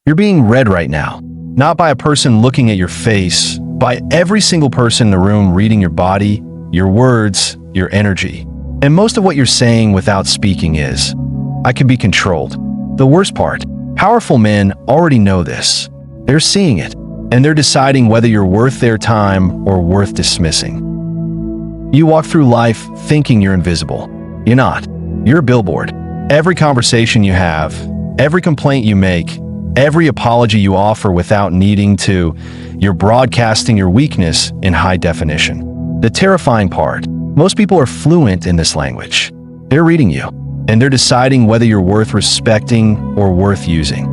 You're being read right now, not by a person looking at your face, by every single person in the room reading your body, your words, your energy. And most of what you're saying without speaking is, I can be controlled. The worst part, powerful men already know this. They're seeing it, and they're deciding whether you're worth their time or worth dismissing. You walk through life thinking you're invisible. You're not. You're a billboard. Every conversation you have, every complaint you make, every apology you offer without needing to, you're broadcasting your weakness in high definition. The terrifying part, most people are fluent in this language. They're reading you, and they're deciding whether you're worth respecting or worth using.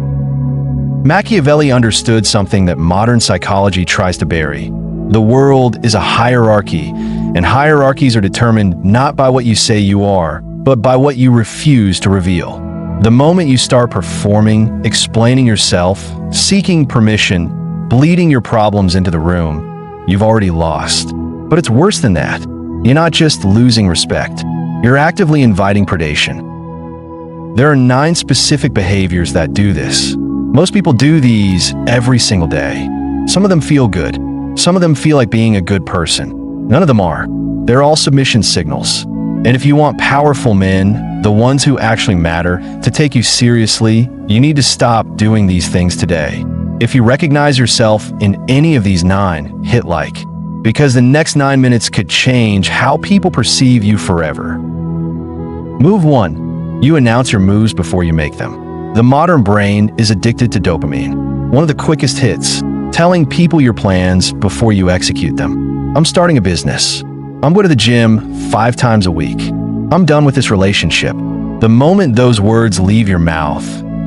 Machiavelli understood something that modern psychology tries to bury. The world is a hierarchy, and hierarchies are determined not by what you say you are, but by what you refuse to reveal. The moment you start performing, explaining yourself, seeking permission, bleeding your problems into the room, you've already lost. But it's worse than that. You're not just losing respect. You're actively inviting predation. There are 9 specific behaviors that do this. Most people do these every single day. Some of them feel good. Some of them feel like being a good person. None of them are. They're all submission signals. And if you want powerful men, the ones who actually matter, to take you seriously, you need to stop doing these things today. If you recognize yourself in any of these 9, hit like. Because the next 9 minutes could change how people perceive you forever. Move 1. You announce your moves before you make them. The modern brain is addicted to dopamine. One of the quickest hits, telling people your plans before you execute them. I'm starting a business. I'm going to the gym 5 times a week. I'm done with this relationship. The moment those words leave your mouth,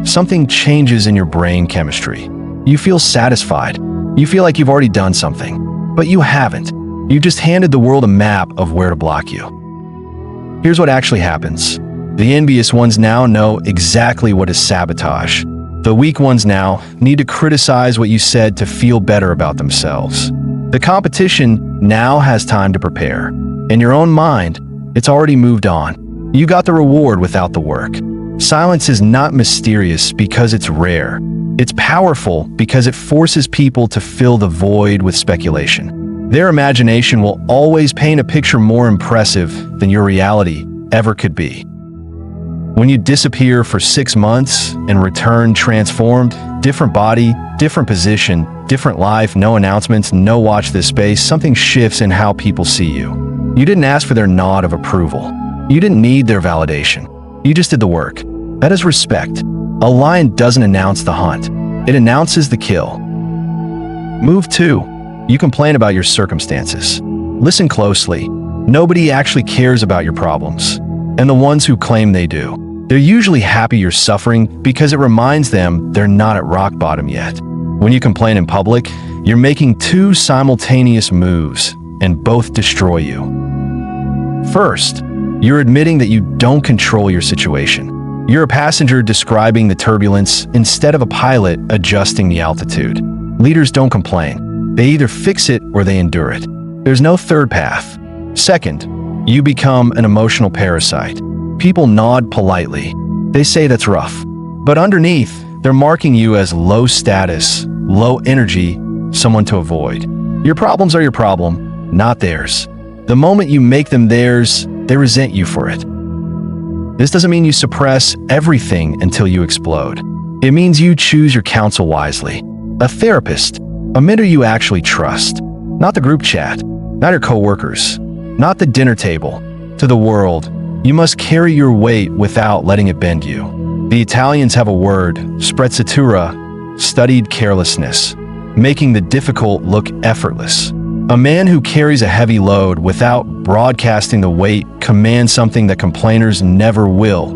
something changes in your brain chemistry. You feel satisfied. You feel like you've already done something, but you haven't. You just handed the world a map of where to block you. Here's what actually happens. The envious ones now know exactly what is sabotage. The weak ones now need to criticize what you said to feel better about themselves. The competition now has time to prepare. In your own mind, it's already moved on. You got the reward without the work. Silence is not mysterious because it's rare. It's powerful because it forces people to fill the void with speculation. Their imagination will always paint a picture more impressive than your reality ever could be. When you disappear for 6 months and return transformed, different body, different position, different life, no announcements, no watch this space, something shifts in how people see you. You didn't ask for their nod of approval. You didn't need their validation. You just did the work. That is respect. A lion doesn't announce the hunt. It announces the kill. Move 2. You complain about your circumstances. Listen closely. Nobody actually cares about your problems. And the ones who claim they do, they're usually happy you're suffering because it reminds them they're not at rock bottom yet. When you complain in public, you're making 2 simultaneous moves, and both destroy you. First, you're admitting that you don't control your situation. You're a passenger describing the turbulence instead of a pilot adjusting the altitude. Leaders don't complain. They either fix it or they endure it. There's no third path. Second, you become an emotional parasite. People nod politely. They say that's rough. But underneath, they're marking you as low status, low energy, someone to avoid. Your problems are your problem, not theirs. The moment you make them theirs, they resent you for it. This doesn't mean you suppress everything until you explode. It means you choose your counsel wisely. A therapist, a mentor you actually trust. Not the group chat, not your coworkers, not the dinner table. To the world, you must carry your weight without letting it bend you. The Italians have a word, sprezzatura, studied carelessness, making the difficult look effortless. A man who carries a heavy load without broadcasting the weight commands something that complainers never will: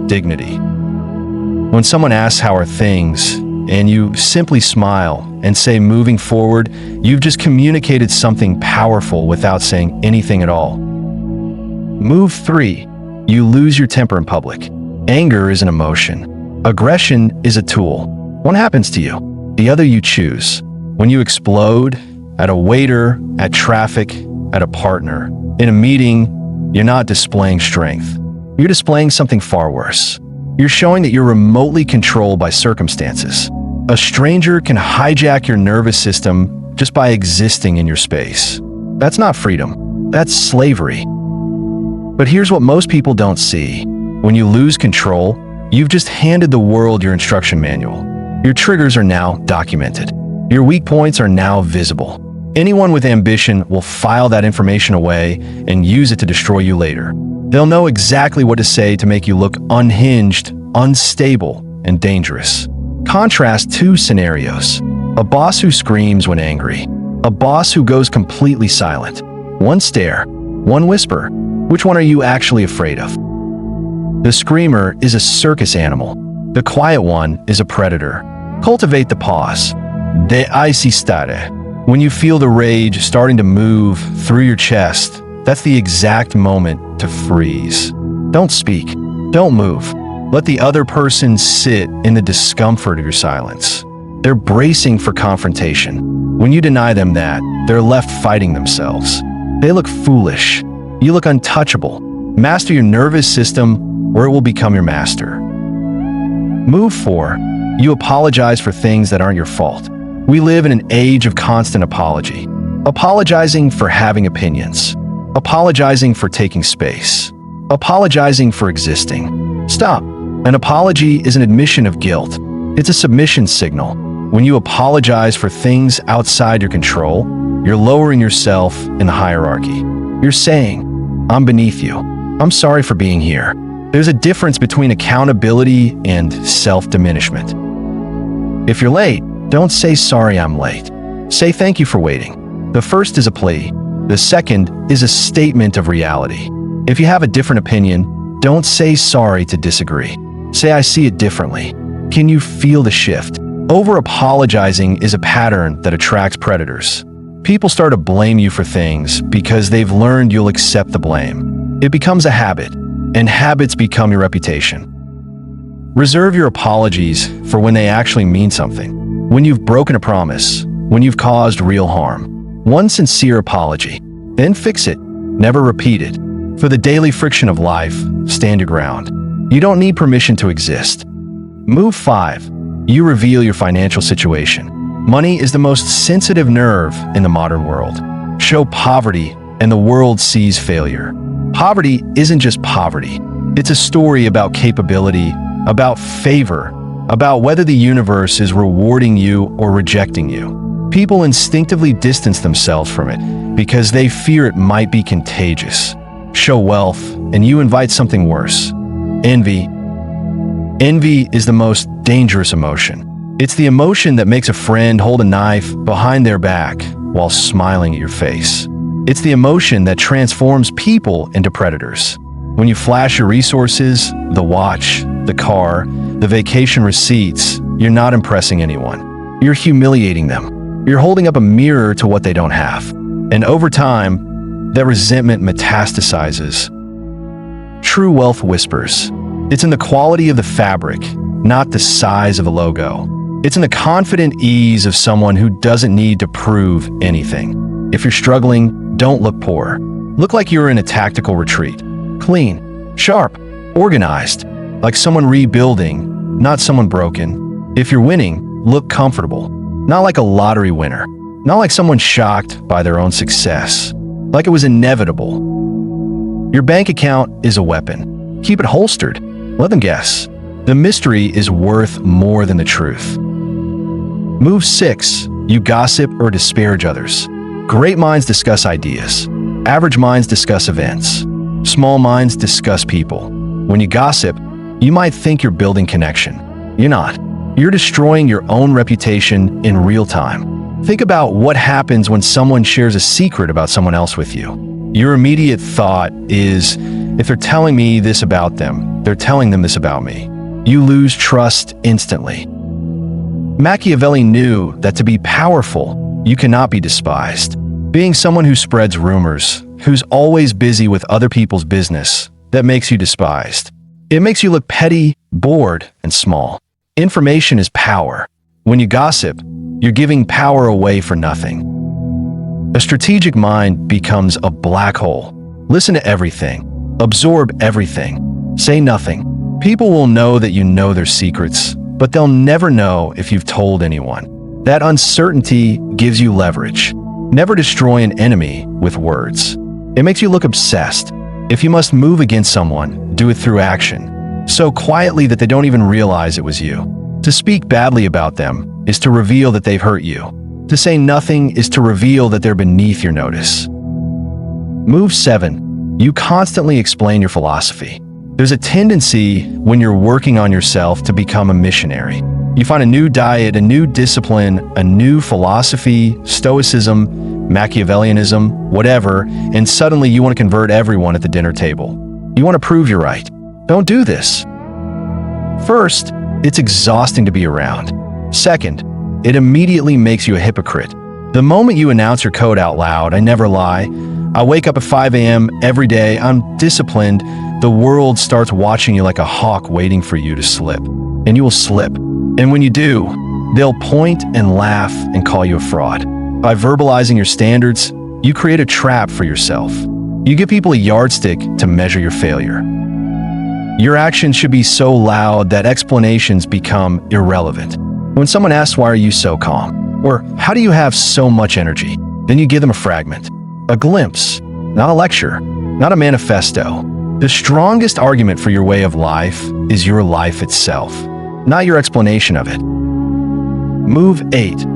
dignity. When someone asks how are things, and you simply smile and say moving forward, you've just communicated something powerful without saying anything at all. Move 3. You lose your temper in public. Anger is an emotion. Aggression is a tool. One happens to you, the other you choose. When you explode, at a waiter, at traffic, at a partner, in a meeting, you're not displaying strength. You're displaying something far worse. You're showing that you're remotely controlled by circumstances. A stranger can hijack your nervous system just by existing in your space. That's not freedom. That's slavery. But here's what most people don't see. When you lose control, you've just handed the world your instruction manual. Your triggers are now documented. Your weak points are now visible. Anyone with ambition will file that information away and use it to destroy you later. They'll know exactly what to say to make you look unhinged, unstable, and dangerous. Contrast two scenarios. A boss who screams when angry. A boss who goes completely silent. One stare, one whisper. Which one are you actually afraid of? The screamer is a circus animal. The quiet one is a predator. Cultivate the pause. De si stare. When you feel the rage starting to move through your chest, that's the exact moment to freeze. Don't speak. Don't move. Let the other person sit in the discomfort of your silence. They're bracing for confrontation. When you deny them that, they're left fighting themselves. They look foolish. You look untouchable. Master your nervous system, or it will become your master. Move 4. You apologize for things that aren't your fault. We live in an age of constant apology. Apologizing for having opinions. Apologizing for taking space. Apologizing for existing. Stop. An apology is an admission of guilt. It's a submission signal. When you apologize for things outside your control, you're lowering yourself in the hierarchy. You're saying, I'm beneath you. I'm sorry for being here. There's a difference between accountability and self-diminishment. If you're late, don't say sorry I'm late. Say thank you for waiting. The first is a plea. The second is a statement of reality. If you have a different opinion, don't say sorry to disagree. Say I see it differently. Can you feel the shift? Over-apologizing is a pattern that attracts predators. People start to blame you for things because they've learned you'll accept the blame. It becomes a habit, and habits become your reputation. Reserve your apologies for when they actually mean something. When you've broken a promise, when you've caused real harm. One sincere apology. Then fix it. Never repeat it. For the daily friction of life, stand your ground. You don't need permission to exist. Move 5. You reveal your financial situation. Money is the most sensitive nerve in the modern world. Show poverty, and the world sees failure. Poverty isn't just poverty. It's a story about capability, about favor, about whether the universe is rewarding you or rejecting you. People instinctively distance themselves from it because they fear it might be contagious. Show wealth, and you invite something worse. Envy. Envy is the most dangerous emotion. It's the emotion that makes a friend hold a knife behind their back while smiling at your face. It's the emotion that transforms people into predators. When you flash your resources, the watch, the car, the vacation receipts, you're not impressing anyone. You're humiliating them. You're holding up a mirror to what they don't have. And over time, that resentment metastasizes. True wealth whispers. It's in the quality of the fabric, not the size of a logo. It's in the confident ease of someone who doesn't need to prove anything. If you're struggling, don't look poor. Look like you're in a tactical retreat. Clean, sharp, organized, like someone rebuilding, not someone broken. If you're winning, look comfortable, not like a lottery winner, not like someone shocked by their own success, like it was inevitable. Your bank account is a weapon. Keep it holstered. Let them guess. The mystery is worth more than the truth. Move 6. You gossip or disparage others. Great minds discuss ideas. Average minds discuss events. Small minds discuss people. When you gossip, you might think you're building connection. You're not. You're destroying your own reputation in real time. Think about what happens when someone shares a secret about someone else with you. Your immediate thought is, if they're telling me this about them, they're telling them this about me. You lose trust instantly. Machiavelli knew that to be powerful, you cannot be despised. Being someone who spreads rumors, who's always busy with other people's business, that makes you despised. It makes you look petty, bored, and small. Information is power. When you gossip, you're giving power away for nothing. A strategic mind becomes a black hole. Listen to everything. Absorb everything. Say nothing. People will know that you know their secrets, but they'll never know if you've told anyone. That uncertainty gives you leverage. Never destroy an enemy with words. It makes you look obsessed. If you must move against someone, do it through action, so quietly that they don't even realize it was you. To speak badly about them is to reveal that they've hurt you. To say nothing is to reveal that they're beneath your notice. Move 7. You constantly explain your philosophy. There's a tendency when you're working on yourself to become a missionary. You find a new diet, a new discipline, a new philosophy, stoicism, Machiavellianism, whatever, and suddenly you want to convert everyone at the dinner table. You want to prove you're right. Don't do this. First, it's exhausting to be around. Second, it immediately makes you a hypocrite. The moment you announce your code out loud, I never lie, I wake up at 5 a.m. every day, I'm disciplined, the world starts watching you like a hawk waiting for you to slip. And you will slip. And when you do, they'll point and laugh and call you a fraud. By verbalizing your standards, you create a trap for yourself. You give people a yardstick to measure your failure. Your actions should be so loud that explanations become irrelevant. When someone asks, why are you so calm? Or how do you have so much energy? Then you give them a fragment, a glimpse, not a lecture, not a manifesto. The strongest argument for your way of life is your life itself, not your explanation of it. Move 8.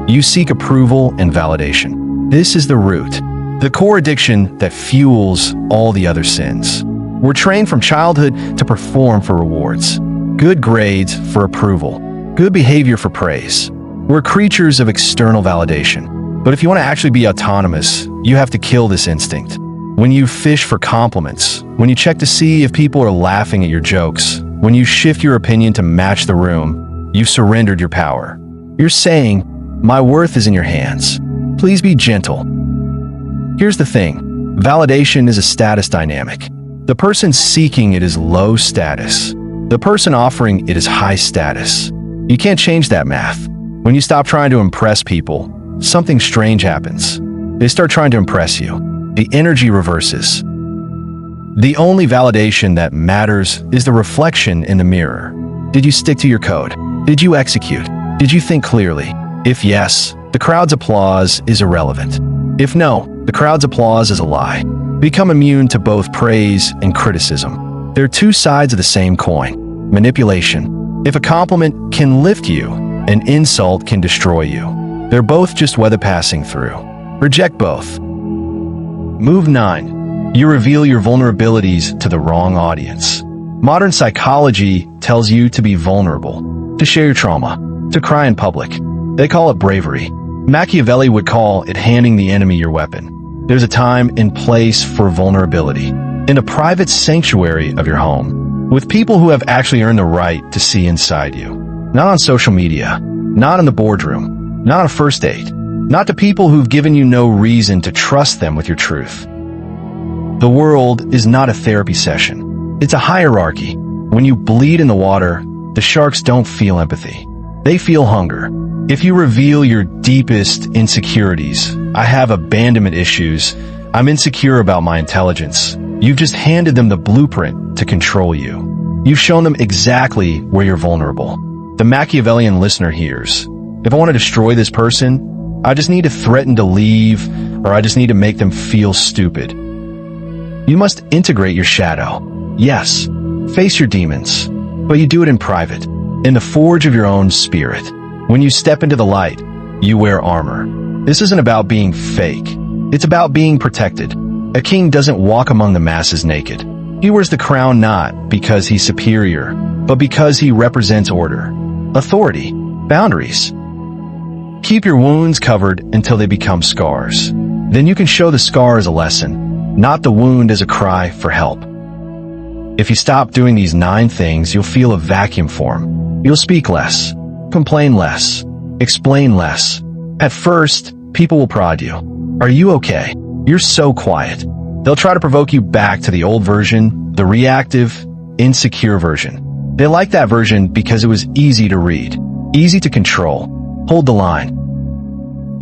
You seek approval and validation. This is the root, the core addiction that fuels all the other sins. We're trained from childhood to perform for rewards, good grades for approval, good behavior for praise. We're creatures of external validation. But if you want to actually be autonomous, you have to kill this instinct. When you fish for compliments, when you check to see if people are laughing at your jokes, when you shift your opinion to match the room, you've surrendered your power. You're saying, my worth is in your hands. Please be gentle. Here's the thing. Validation is a status dynamic. The person seeking it is low status. The person offering it is high status. You can't change that math. When you stop trying to impress people, something strange happens. They start trying to impress you. The energy reverses. The only validation that matters is the reflection in the mirror. Did you stick to your code? Did you execute? Did you think clearly? If yes, the crowd's applause is irrelevant. If no, the crowd's applause is a lie. Become immune to both praise and criticism. They're two sides of the same coin. Manipulation. If a compliment can lift you, an insult can destroy you. They're both just weather passing through. Reject both. Move 9. You reveal your vulnerabilities to the wrong audience. Modern psychology tells you to be vulnerable, to share your trauma, to cry in public. They call it bravery. Machiavelli would call it handing the enemy your weapon. There's a time and place for vulnerability. In a private sanctuary of your home, with people who have actually earned the right to see inside you. Not on social media, not in the boardroom, not on a first date, not to people who've given you no reason to trust them with your truth. The world is not a therapy session. It's a hierarchy. When you bleed in the water, the sharks don't feel empathy. They feel hunger. If you reveal your deepest insecurities, I have abandonment issues, I'm insecure about my intelligence, you've just handed them the blueprint to control you. You've shown them exactly where you're vulnerable. The Machiavellian listener hears, if I want to destroy this person, I just need to threaten to leave, or I just need to make them feel stupid. You must integrate your shadow. Yes, face your demons, but you do it in private, in the forge of your own spirit. When you step into the light, you wear armor. This isn't about being fake. It's about being protected. A king doesn't walk among the masses naked. He wears the crown not because he's superior, but because he represents order, authority, boundaries. Keep your wounds covered until they become scars. Then you can show the scar as a lesson, not the wound as a cry for help. If you stop doing these 9 things, you'll feel a vacuum form. You'll speak less, complain less, explain less. At first, people will prod you. Are you okay? You're so quiet. They'll try to provoke you back to the old version, the reactive, insecure version. They like that version because it was easy to read, easy to control. Hold the line.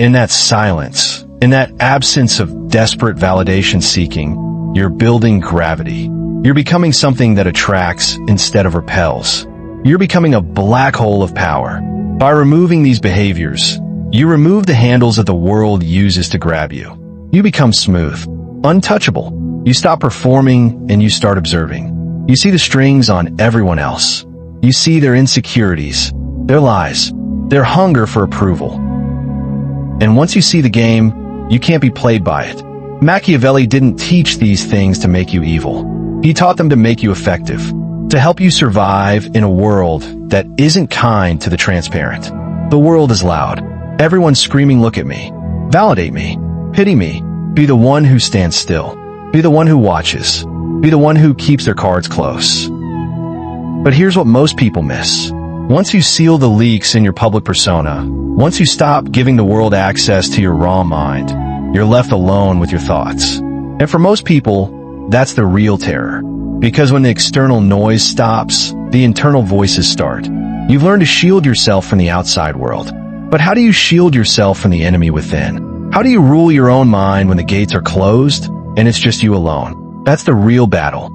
In that silence, in that absence of desperate validation seeking, you're building gravity. You're becoming something that attracts instead of repels. You're becoming a black hole of power. By removing these behaviors, you remove the handles that the world uses to grab you. You become smooth, untouchable. You stop performing and you start observing. You see the strings on everyone else. You see their insecurities, their lies, their hunger for approval. And once you see the game, you can't be played by it. Machiavelli didn't teach these things to make you evil. He taught them to make you effective, to help you survive in a world that isn't kind to the transparent. The world is loud. Everyone's screaming, "Look at me. Validate me. Pity me." Be the one who stands still. Be the one who watches. Be the one who keeps their cards close. But here's what most people miss. Once you seal the leaks in your public persona, once you stop giving the world access to your raw mind, you're left alone with your thoughts. And for most people, that's the real terror. Because when the external noise stops, the internal voices start. You've learned to shield yourself from the outside world. But how do you shield yourself from the enemy within? How do you rule your own mind when the gates are closed and it's just you alone? That's the real battle.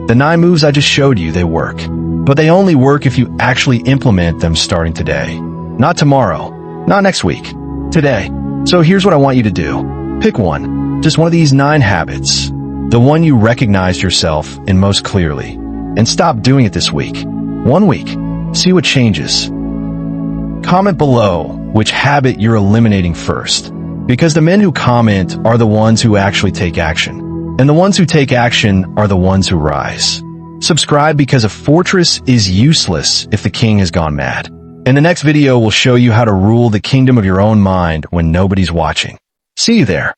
The 9 moves I just showed you, they work. But they only work if you actually implement them starting today. Not tomorrow, not next week, today. So here's what I want you to do. Pick one, just one of these 9 habits. The one you recognized yourself in most clearly. And stop doing it this week. 1 week. See what changes. Comment below which habit you're eliminating first. Because the men who comment are the ones who actually take action. And the ones who take action are the ones who rise. Subscribe because a fortress is useless if the king has gone mad. In the next video, we'll show you how to rule the kingdom of your own mind when nobody's watching. See you there.